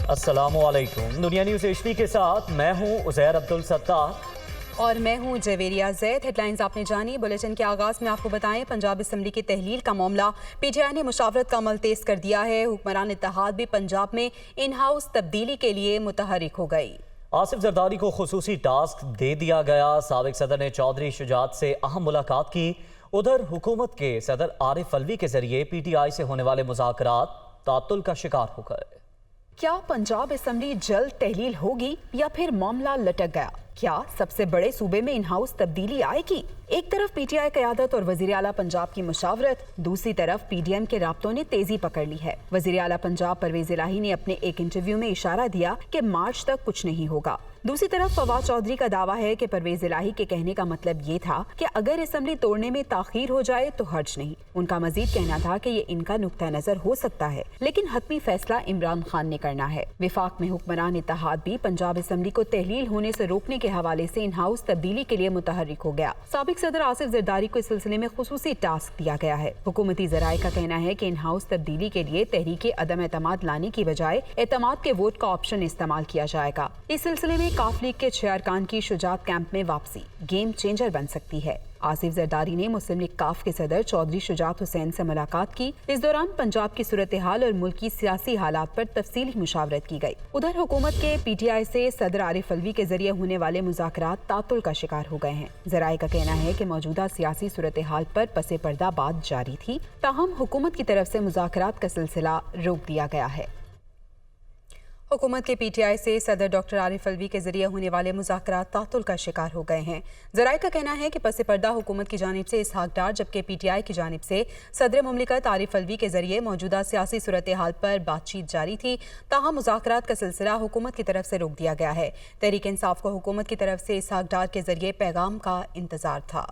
السلام علیکم۔ دنیا نیوز HD کے ساتھ میں ہوں عزیر عبدالستار اور میں ہوں جویریہ زید۔ ہیڈ لائنز آپ نے جانی۔ بلیٹن کے آغاز میں آپ کو بتائیں، پنجاب اسمبلی کی تحلیل کا معاملہ PTI نے مشاورت کا عمل تیز کر دیا ہے۔ حکمران اتحاد بھی پنجاب میں ان ہاؤس تبدیلی کے لیے متحرک ہو گئی۔ آصف زرداری کو خصوصی ٹاسک دے دیا گیا۔ سابق صدر نے چودھری شجاعت سے اہم ملاقات کی۔ ادھر حکومت کے صدر عارف الوی کے ذریعے PTI سے ہونے والے مذاکرات تعطل کا شکار ہو گئے۔ کیا پنجاب اسمبلی جلد تحلیل ہوگی یا پھر معاملہ لٹک گیا؟ کیا سب سے بڑے صوبے میں ان ہاؤس تبدیلی آئے گی؟ ایک طرف PTI قیادت اور وزیر اعلیٰ پنجاب کی مشاورت، دوسری طرف PDM کے رابطوں نے تیزی پکڑ لی ہے۔ وزیر اعلیٰ پنجاب پرویز الہی نے اپنے ایک انٹرویو میں اشارہ دیا کہ مارچ تک کچھ نہیں ہوگا۔ دوسری طرف فواد چودھری کا دعویٰ ہے کہ پرویز الہی کے کہنے کا مطلب یہ تھا کہ اگر اسمبلی توڑنے میں تاخیر ہو جائے تو حرج نہیں۔ ان کا مزید کہنا تھا کہ یہ ان کا نقطہ نظر ہو سکتا ہے، لیکن حتمی فیصلہ عمران خان نے کرنا ہے۔ وفاق میں حکمران اتحاد بھی پنجاب اسمبلی کو تحلیل ہونے سے روکنے کے حوالے سے ان ہاؤس تبدیلی کے لیے متحرک ہو گیا۔ سابق صدر آصف زرداری کو اس سلسلے میں خصوصی ٹاسک دیا گیا ہے۔ حکومتی ذرائع کا کہنا ہے کہ ان ہاؤس تبدیلی کے لیے تحریک عدم اعتماد لانے کی بجائے اعتماد کے ووٹ کا آپشن استعمال کیا جائے گا۔ اس سلسلے میں کاف لیگ کے 6 ارکان کی شجاعت کیمپ میں واپسی گیم چینجر بن سکتی ہے۔ آصف زرداری نے مسلم لیگ کاف کے صدر چودھری شجاعت حسین سے ملاقات کی۔ اس دوران پنجاب کی صورتحال اور ملکی سیاسی حالات پر تفصیلی مشاورت کی گئی۔ ادھر حکومت کے PTI سے صدر عارف الوی کے ذریعے ہونے والے مذاکرات تعطل کا شکار ہو گئے ہیں۔ ذرائع کا کہنا ہے کہ موجودہ سیاسی صورتحال پر پس پردہ بات جاری تھی، تاہم حکومت کی طرف سے مذاکرات کا سلسلہ روک دیا گیا ہے۔ حکومت کے PTI سے صدر ڈاکٹر عارف الوی کے ذریعے ہونے والے مذاکرات تعطل کا شکار ہو گئے ہیں۔ ذرائع کا کہنا ہے کہ پس پردہ حکومت کی جانب سے اسحاق ڈار جبکہ PTI کی جانب سے صدر مملکت عارف الوی کے ذریعے موجودہ سیاسی صورتحال پر بات چیت جاری تھی، تاہم مذاکرات کا سلسلہ حکومت کی طرف سے روک دیا گیا ہے۔ تحریک انصاف کو حکومت کی طرف سے اسحاق ڈار کے ذریعے پیغام کا انتظار تھا۔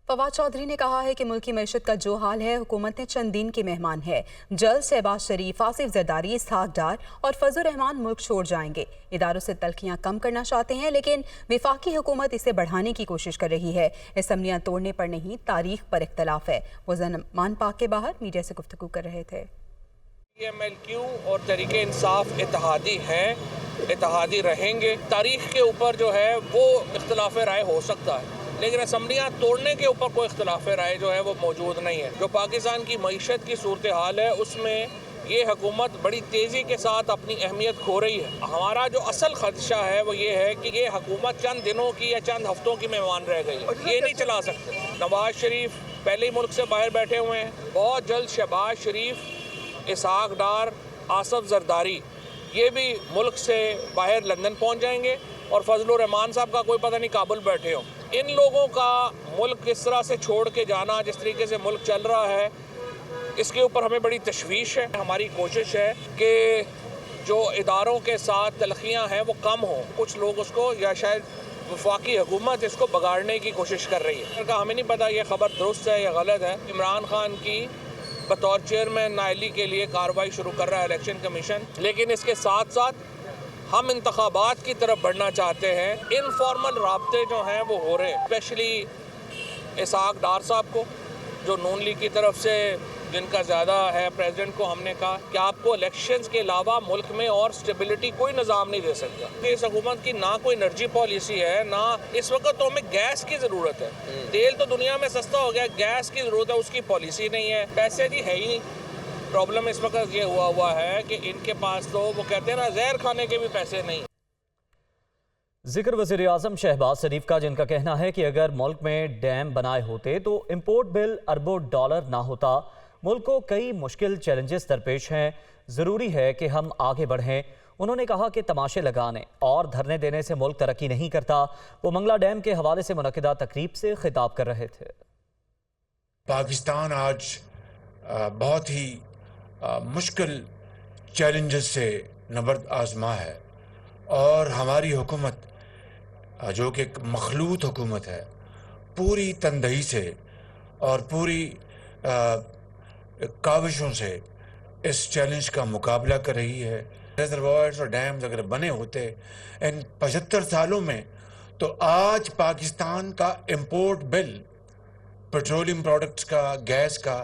فواد چودھری نے کہا ہے کہ ملکی معیشت کا جو حال ہے، حکومت نے چند دن کے مہمان ہے۔ جلد شہباز شریف، آصف زرداری، اسحاق ڈار اور فضل الرحمان ملک چھوڑ جائیں گے۔ اداروں سے تلخیاں کم کرنا چاہتے ہیں، لیکن وفاقی حکومت اسے بڑھانے کی کوشش کر رہی ہے۔ اسمبلیاں توڑنے پر نہیں، تاریخ پر اختلاف ہے۔ وہ زمان پاک کے باہر میڈیا سے گفتگو کر رہے تھے۔ MLQ اور تحریک انصاف اتحادی ہیں، اتحادی رہیں گے۔ تاریخ کے اوپر جو ہے وہ اختلاف رائے ہو سکتا ہے، لیکن اسمبلیاں توڑنے کے اوپر کوئی اختلاف رائے جو ہے وہ موجود نہیں ہے۔ جو پاکستان کی معیشت کی صورتحال ہے، اس میں یہ حکومت بڑی تیزی کے ساتھ اپنی اہمیت کھو رہی ہے۔ ہمارا جو اصل خدشہ ہے وہ یہ ہے کہ یہ حکومت چند دنوں کی یا چند ہفتوں کی مہمان رہ گئی ہے، یہ نہیں چلا سکتے۔ نواز شریف پہلے ہی ملک سے باہر بیٹھے ہوئے ہیں، بہت جلد شہباز شریف، اسحاق ڈار، آصف زرداری یہ بھی ملک سے باہر لندن پہنچ جائیں گے، اور فضل الرحمان صاحب کا کوئی پتہ نہیں کابل بیٹھے ہوں۔ ان لوگوں کا ملک کس طرح سے چھوڑ کے جانا، جس طریقے سے ملک چل رہا ہے، اس کے اوپر ہمیں بڑی تشویش ہے۔ ہماری کوشش ہے کہ جو اداروں کے ساتھ تلخیاں ہیں وہ کم ہوں۔ کچھ لوگ اس کو، یا شاید وفاقی حکومت اس کو بگاڑنے کی کوشش کر رہی ہے۔ ہمیں نہیں پتہ یہ خبر درست ہے یا غلط ہے۔ عمران خان کی بطور چیئرمین نائلی کے لیے کارروائی شروع کر رہا ہے الیکشن کمیشن، لیکن اس کے ساتھ ساتھ ہم انتخابات کی طرف بڑھنا چاہتے ہیں۔ انفارمل رابطے جو ہیں وہ ہو رہے ہیں، اسپیشلی اسحاق ڈار صاحب کو، جو نون لیگ کی طرف سے جن کا زیادہ ہے، پریزیڈنٹ کو ہم نے کہا کہ آپ کو الیکشنز کے علاوہ ملک میں اور سٹیبلٹی کوئی نظام نہیں دے سکتا۔ اس حکومت کی نہ کوئی انرجی پالیسی ہے، نہ اس وقت تو ہمیں گیس کی ضرورت ہے۔ تیل تو دنیا میں سستا ہو گیا، گیس کی ضرورت ہے، اس کی پالیسی نہیں ہے، پیسے کی ہے ہی نہیں۔ پرابلم اس وقت یہ ہوا ہے کہ ان کے پاس تو وہ کہتے ہیں نا، زہر کھانے کے بھی پیسے نہیں۔ ذکر وزیر اعظم شہباز شریف کا، جن کا کہنا ہے کہ اگر ملک میں ڈیم بنائے ہوتے تو امپورٹ بل اربوں ڈالر نہ ہوتا۔ ملک کو کئی مشکل چیلنجز درپیش ہیں، ضروری ہے کہ ہم آگے بڑھیں۔ انہوں نے کہا کہ تماشے لگانے اور دھرنے دینے سے ملک ترقی نہیں کرتا۔ وہ منگلا ڈیم کے حوالے سے منعقدہ تقریب سے خطاب کر رہے تھے۔ پاکستان آج بہت ہی مشکل چیلنجز سے نبرد آزما ہے، اور ہماری حکومت جو کہ ایک مخلوط حکومت ہے، پوری تندہی سے اور پوری کاوشوں سے اس چیلنج کا مقابلہ کر رہی ہے۔ ریزروائرز اور ڈیمز اگر بنے ہوتے ان 75 سالوں میں، تو آج پاکستان کا امپورٹ بل، پیٹرولیم پروڈکٹس کا، گیس کا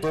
2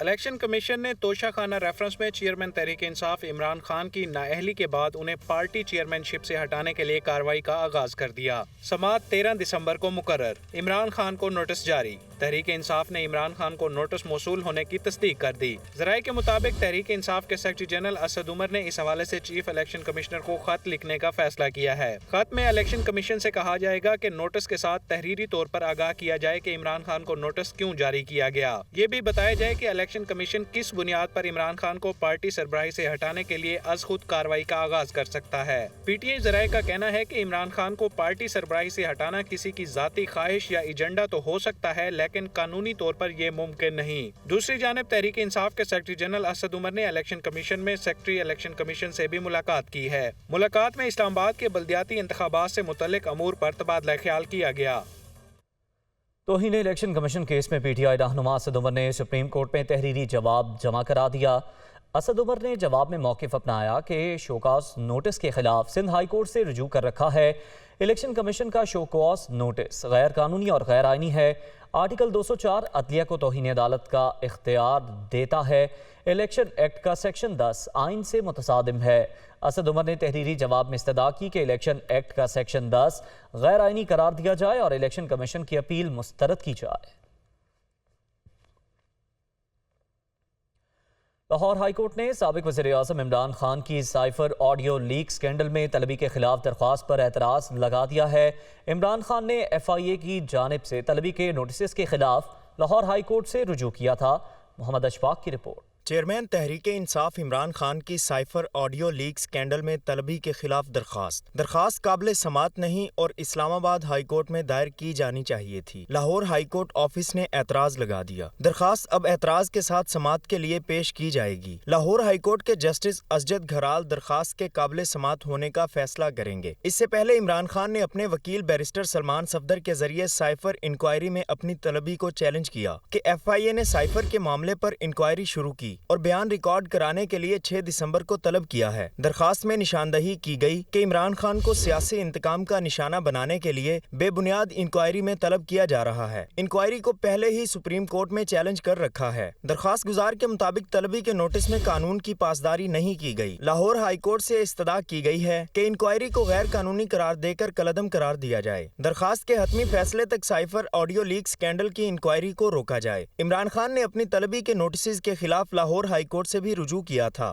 الیکشن کمیشن نے توشہ خانہ ریفرنس میں چیئرمین تحریک انصاف عمران خان کی نااہلی کے بعد انہیں پارٹی چیئرمین شپ سے ہٹانے کے لیے کارروائی کا آغاز کر دیا۔ سماعت 13 دسمبر کو مقرر۔ عمران خان کو نوٹس جاری۔ تحریک انصاف نے عمران خان کو نوٹس موصول ہونے کی تصدیق کر دی۔ ذرائع کے مطابق تحریک انصاف کے سیکرٹری جنرل اسد عمر نے اس حوالے سے چیف الیکشن کمشنر کو خط لکھنے کا فیصلہ کیا ہے۔ خط میں الیکشن کمیشن سے کہا جائے گا کہ نوٹس کے ساتھ تحریری طور پر آگاہ کیا جائے کہ عمران خان کو نوٹس کیوں جاری کیا گیا۔ یہ بھی بتایا جائے کہ الیکشن کمیشن کس بنیاد پر عمران خان کو پارٹی سربراہی سے ہٹانے کے لیے از خود کارروائی کا آغاز کر سکتا ہے۔ پی ٹی آئی ذرائع کا کہنا ہے کہ عمران خان کو پارٹی سربراہی سے ہٹانا کسی کی ذاتی خواہش یا ایجنڈا تو ہو سکتا ہے، لیکن قانونی طور پر یہ ممکن نہیں۔ دوسری جانب تحریک انصاف کے سیکرٹری جنرل اسد عمر نے الیکشن کمیشن میں سیکرٹری الیکشن کمیشن سے بھی ملاقات کی ہے۔ ملاقات میں اسلام آباد کے بلدیاتی انتخابات سے متعلق امور پر تبادلہ خیال کیا گیا۔ توہین الیکشن کمیشن کیس میں پی ٹی آئی رہنما اسد عمر نے سپریم کورٹ میں تحریری جواب جمع کرا دیا۔ اسد عمر نے جواب میں موقف اپنایا کہ شوکاز نوٹس کے خلاف سندھ ہائی کورٹ سے رجوع کر رکھا ہے۔ الیکشن کمیشن کا شوکاز نوٹس غیر قانونی اور غیر آئینی ہے۔ آرٹیکل 204 عدلیہ کو توہین عدالت کا اختیار دیتا ہے۔ الیکشن ایکٹ کا سیکشن 10 آئین سے متصادم ہے۔ اسد عمر نے تحریری جواب میں استدعا کی کہ الیکشن ایکٹ کا سیکشن 10 غیر آئینی قرار دیا جائے اور الیکشن کمیشن کی اپیل مسترد کی جائے۔ لاہور ہائی کورٹ نے سابق وزیر اعظم عمران خان کی سائفر آڈیو لیک سکینڈل میں طلبی کے خلاف درخواست پر اعتراض لگا دیا ہے۔ عمران خان نے ایف آئی اے کی جانب سے طلبی کے نوٹسز کے خلاف لاہور ہائی کورٹ سے رجوع کیا تھا۔ محمد اشفاق کی رپورٹ۔ چیئرمین تحریک انصاف عمران خان کی سائفر آڈیو لیک سکینڈل میں طلبی کے خلاف درخواست قابل سماعت نہیں اور اسلام آباد ہائی کورٹ میں دائر کی جانی چاہیے تھی۔ لاہور ہائی کورٹ آفس نے اعتراض لگا دیا۔ درخواست اب اعتراض کے ساتھ سماعت کے لیے پیش کی جائے گی۔ لاہور ہائی کورٹ کے جسٹس اسجد گھرال درخواست کے قابل سماعت ہونے کا فیصلہ کریں گے۔ اس سے پہلے عمران خان نے اپنے وکیل بیرسٹر سلمان صفدر کے ذریعے سائفر انکوائری میں اپنی طلبی کو چیلنج کیا کہ ایف آئی اے نے سائفر کے معاملے پر انکوائری شروع کی اور بیان ریکارڈ کرانے کے لیے 6 دسمبر کو طلب کیا ہے۔ درخواست میں نشاندہی کی گئی کہ عمران خان کو سیاسی انتقام کا نشانہ بنانے کے لیے بے بنیاد انکوائری میں طلب کیا جا رہا ہے۔ انکوائری کو پہلے ہی سپریم کورٹ میں چیلنج کر رکھا ہے۔ درخواست گزار کے مطابق طلبی کے نوٹس میں قانون کی پاسداری نہیں کی گئی۔ لاہور ہائی کورٹ سے استدعا کی گئی ہے کہ انکوائری کو غیر قانونی قرار دے کر کالعدم قرار دیا جائے۔ درخواست کے حتمی فیصلے تک سائفر آڈیو لیک سکینڈل کی انکوائری کو روکا جائے۔ عمران خان نے اپنی طلبی کے نوٹسز کے خلاف لاہور ہائی کورٹ سے بھی رجوع کیا تھا۔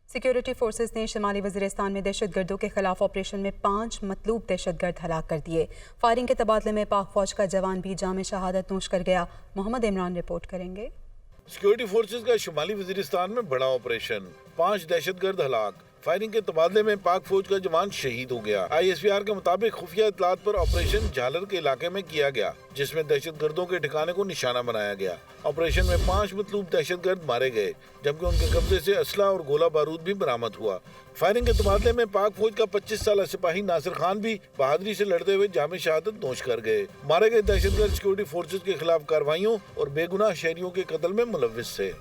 سیکیورٹی فورسز نے شمالی وزیرستان میں دہشت گردوں کے خلاف آپریشن میں 5 مطلوب دہشت گرد ہلاک کر دیے۔ فائرنگ کے تبادلے میں پاک فوج کا جوان بھی جام شہادت نوش کر گیا۔ محمد عمران رپورٹ کریں گے۔ سیکیورٹی فورسز کا شمالی وزیرستان میں بڑا آپریشن، 5 دہشت گرد ہلاک۔ فائرنگ کے تبادلے میں پاک فوج کا جوان شہید ہو گیا۔ آئی ایس پی آر کے مطابق خفیہ اطلاعات پر آپریشن جھالر کے علاقے میں کیا گیا، جس میں دہشت گردوں کے ٹھکانے کو نشانہ بنایا گیا۔ آپریشن میں 5 مطلوب دہشت گرد مارے گئے، جبکہ ان کے قبضے سے اسلحہ اور گولہ بارود بھی برآمد ہوا۔ فائرنگ کے تبادلے میں پاک فوج کا 25 سالہ سپاہی ناصر خان بھی بہادری سے لڑتے ہوئے جام شہادت نوش کر گئے۔ مارے گئے دہشت گرد سیکیورٹی فورسز کے خلاف کارروائیوں اور بے گناہ شہریوں کے قتل میں ملوث تھے۔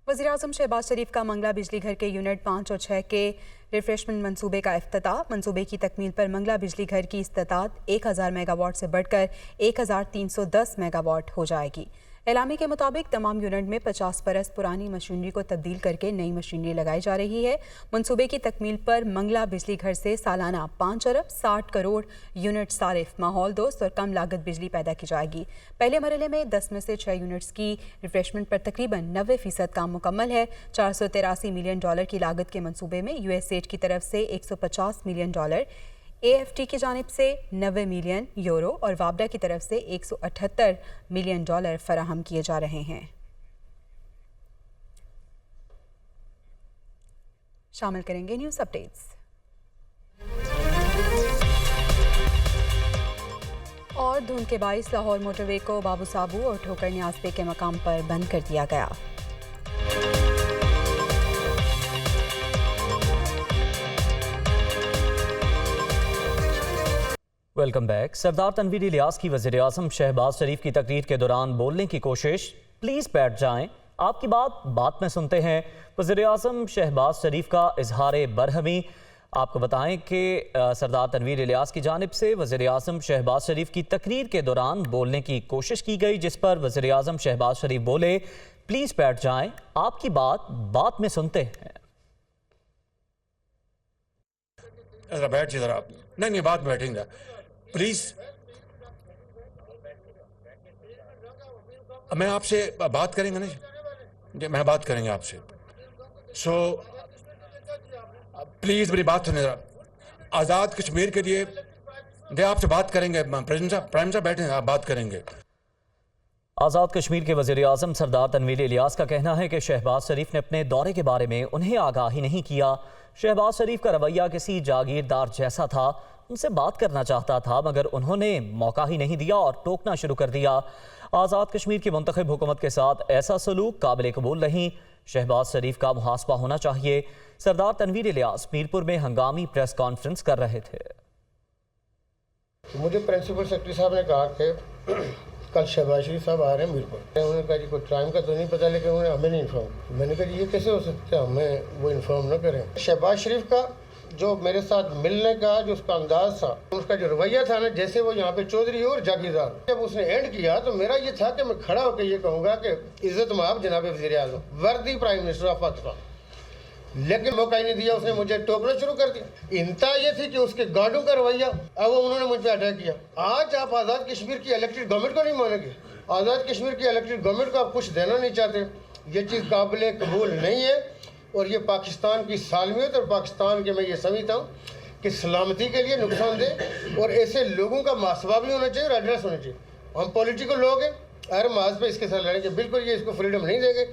وزیراعظم شہباز شریف کا منگلہ بجلی گھر کے یونٹ 5 اور 6 کے ریفریشمنٹ منصوبے کا افتتاح۔ منصوبے کی تکمیل پر منگلہ بجلی گھر کی استطاعت 1000 میگا واٹ سے بڑھ کر 1310 میگا واٹ ہو جائے گی۔ اعلامیے کے مطابق تمام یونٹ میں 50 برس پرانی مشینری کو تبدیل کر کے نئی مشینری لگائی جا رہی ہے۔ منصوبے کی تکمیل پر منگلہ بجلی گھر سے سالانہ 5 ارب 60 کروڑ یونٹ صارف، ماحول دوست اور کم لاگت بجلی پیدا کی جائے گی۔ پہلے مرحلے میں 10 میں سے 6 یونٹس کی ریفریشمنٹ پر تقریباً 90% کام مکمل ہے۔ $483 ملین کی لاگت کے منصوبے میں یو ایس ایڈ کی طرف سے $150 ملین، اے ایف ٹی کی جانب سے 90 ملین یورو اور وابڈا کی طرف سے $178 ملین فراہم کیے جا رہے ہیں۔ شامل کریں گے نیوز اپڈیٹس۔ اور دھند کے باعث لاہور موٹر وے کو بابو صابو اور ٹھوکر نیاز پے کے مقام پر بند کر دیا گیا۔ Welcome back. سردار تنویر الیاس کی وزیر اعظم شہباز شریف کی تقریر کے دوران بولنے کی کوشش۔ پلیز بیٹھ جائیں، آپ کی بات میں سنتے ہیں۔ وزیر اعظم شہباز شریف کا اظہار برہمی۔ آپ کو بتائیں کہ سردار تنویر الیاس کی جانب سے وزیر اعظم شہباز شریف کی تقریر کے دوران بولنے کی کوشش کی گئی، جس پر وزیر اعظم شہباز شریف بولے، پلیز بیٹھ جائیں، آپ کی بات میں سنتے ہیں۔ ذرا بیٹھ جائے، ذرا نہیں بات بیٹھیں گا پلیز۔ میں آپ سے بات کریں گے نا، میں بات کریں گے آپ سے، سو پلیز میری بات سنیں ذرا۔ آزاد کشمیر کے لیے آپ سے بات کریں گے، پرائم صاحب بیٹھیں گے، آپ بات کریں گے۔ آزاد کشمیر کے وزیر اعظم سردار تنویر الیاس کا کہنا ہے کہ شہباز شریف نے اپنے دورے کے بارے میں انہیں آگاہی نہیں کیا۔ شہباز شریف کا رویہ کسی جاگیردار جیسا تھا، ان سے بات کرنا چاہتا تھا مگر انہوں نے موقع ہی نہیں دیا اور ٹوکنا شروع کر دیا۔ آزاد کشمیر کی منتخب حکومت کے ساتھ ایسا سلوک قابل قبول نہیں، شہباز شریف کا محاسبہ ہونا چاہیے۔ سردار تنویر الیاس میرپور میں ہنگامی پریس کانفرنس کر رہے تھے۔ مجھے پرنسپل سیکرٹری صاحب نے کہا کہ کل شہباز شریف صاحب آ رہے ہیں میرپور۔ انہوں نے کہا جی کوئی ٹائم کا تو نہیں پتا، لیکن انہوں نے ہمیں نہیں انفارم۔ میں نے کہا جی یہ کیسے ہو سکتا ہے، ہمیں وہ انفارم نہ کریں۔ شہباز شریف کا جو میرے ساتھ ملنے کا جو اس کا انداز تھا، اس کا جو رویہ تھا نا، جیسے وہ یہاں پہ چودھری اور جاگیردار، جب اس نے اینڈ کیا تو میرا یہ تھا کہ میں کھڑا ہو کے یہ کہوں گا کہ عزت مآب جناب وزیر اعظم، وردی پرائم منسٹر آف پاکستان، لیکن موقع ہی نہیں دیا، اس نے مجھے ٹوکنا شروع کر دیا۔ انتہا یہ تھی کہ اس کے گارڈوں کا رویہ، اب انہوں نے مجھ پہ اٹیک کیا۔ آج آپ آزاد کشمیر کی الیکٹڈ گورنمنٹ کو نہیں مانیں گے، آزاد کشمیر کی الیکٹڈ گورنمنٹ کو آپ کچھ دینا نہیں چاہتے، یہ چیز قابل قبول نہیں ہے، اور یہ پاکستان کی سالمیت اور پاکستان کے میں یہ سمجھتا ہوں کہ سلامتی کے لیے نقصان دہ، اور ایسے لوگوں کا محاسبہ بھی ہونا چاہیے اور ایڈریس ہونا چاہیے۔ ہم پولیٹیکل لوگ ہیں، ہر محاذ پہ اس کے ساتھ لڑیں گے، بالکل یہ اس کو فریڈم نہیں دیں گے۔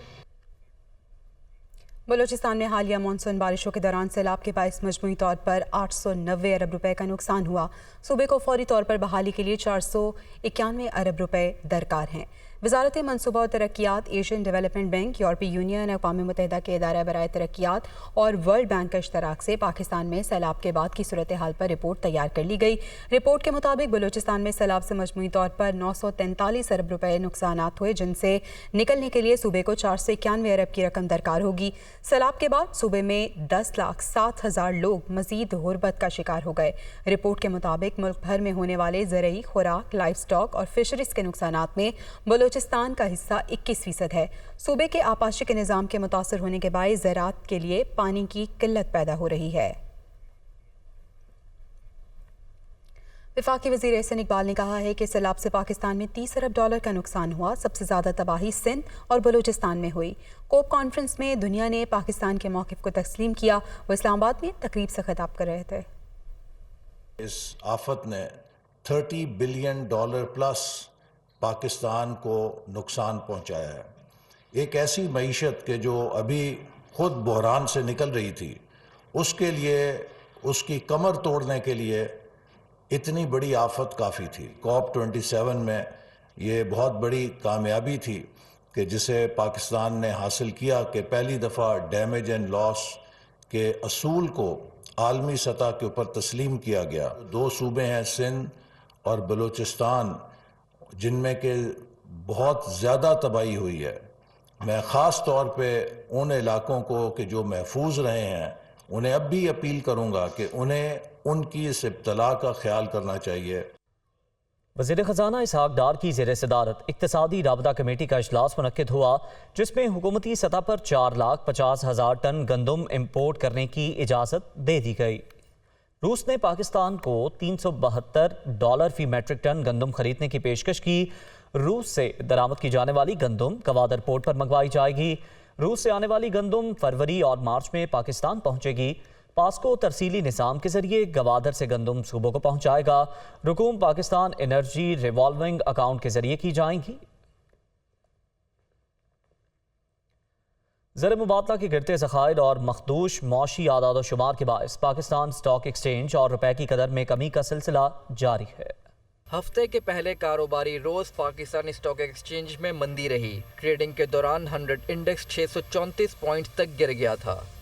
بلوچستان میں حالیہ مانسون بارشوں کے دوران سیلاب کے باعث مجموعی طور پر 890 ارب روپے کا نقصان ہوا۔ صوبے کو فوری طور پر بحالی کے لیے 491 ارب روپے درکار ہیں۔ وزارت منصوبہ و ترقیات، ایشین ڈیولپمنٹ بینک، یورپی یونین، اقوام متحدہ کے ادارہ برائے ترقیات اور ورلڈ بینک کا اشتراک سے پاکستان میں سیلاب کے بعد کی صورتحال پر رپورٹ تیار کر لی گئی۔ رپورٹ کے مطابق بلوچستان میں سیلاب سے مجموعی طور پر 943 ارب روپے نقصانات ہوئے، جن سے نکلنے کے لیے صوبے کو 491 ارب کی رقم درکار ہوگی۔ سیلاب کے بعد صوبے میں 10,07,000 لوگ مزید غربت کا شکار ہو گئے۔ رپورٹ کے مطابق ملک بھر میں ہونے والے زرعی، خوراک، لائف سٹاک اور فشریز کے نقصانات میں بلوچستان کا حصہ 21% ہے۔ صوبے کے آبپاشی کے نظام کے متاثر ہونے کے باعث زراعت کے لیے پانی کی قلت پیدا ہو رہی ہے۔ وفاقی وزیر احسن اقبال نے کہا ہے کہ سیلاب سے پاکستان میں 30 ارب ڈالر کا نقصان ہوا، سب سے زیادہ تباہی سندھ اور بلوچستان میں ہوئی۔ کوپ کانفرنس میں دنیا نے پاکستان کے موقف کو تسلیم کیا۔ وہ اسلام آباد میں تقریب سے خطاب کر رہے تھے۔ اس آفت نے $30 بلین پلس پاکستان کو نقصان پہنچایا ہے۔ ایک ایسی معیشت کہ جو ابھی خود بحران سے نکل رہی تھی، اس کے لیے، اس کی کمر توڑنے کے لیے اتنی بڑی آفت کافی تھی۔ کوپ 27 میں یہ بہت بڑی کامیابی تھی کہ جسے پاکستان نے حاصل کیا کہ پہلی دفعہ ڈیمیج اینڈ لاس کے اصول کو عالمی سطح کے اوپر تسلیم کیا گیا۔ 2 صوبے ہیں، سندھ اور بلوچستان، جن میں کہ بہت زیادہ تباہی ہوئی ہے۔ میں خاص طور پہ ان علاقوں کو کہ جو محفوظ رہے ہیں، انہیں اب بھی اپیل کروں گا کہ انہیں ان کی اس ابتلا کا خیال کرنا چاہیے۔ وزیر خزانہ اسحاق ڈار کی زیر صدارت اقتصادی رابطہ کمیٹی کا اجلاس منعقد ہوا، جس میں حکومتی سطح پر 4,50,000 ٹن گندم امپورٹ کرنے کی اجازت دے دی گئی۔ روس نے پاکستان کو $372 فی میٹرک ٹن گندم خریدنے کی پیشکش کی۔ روس سے درآمد کی جانے والی گندم گوادر پورٹ پر منگوائی جائے گی۔ روس سے آنے والی گندم فروری اور مارچ میں پاکستان پہنچے گی۔ پاسکو ترسیلی نظام کے ذریعے گوادر سے گندم صوبوں کو پہنچائے گا۔ رقوم پاکستان انرجی ریوالونگ اکاؤنٹ کے ذریعے کی جائیں گی۔ زر مبادلہ کے گرتے ذخائر اور مخدوش معاشی اعداد و شمار کے باعث پاکستان اسٹاک ایکسچینج اور روپے کی قدر میں کمی کا سلسلہ جاری ہے۔ ہفتے کے پہلے کاروباری روز پاکستان اسٹاک ایکسچینج میں مندی رہی۔ ٹریڈنگ کے دوران 100 انڈیکس 634 پوائنٹ تک گر گیا تھا۔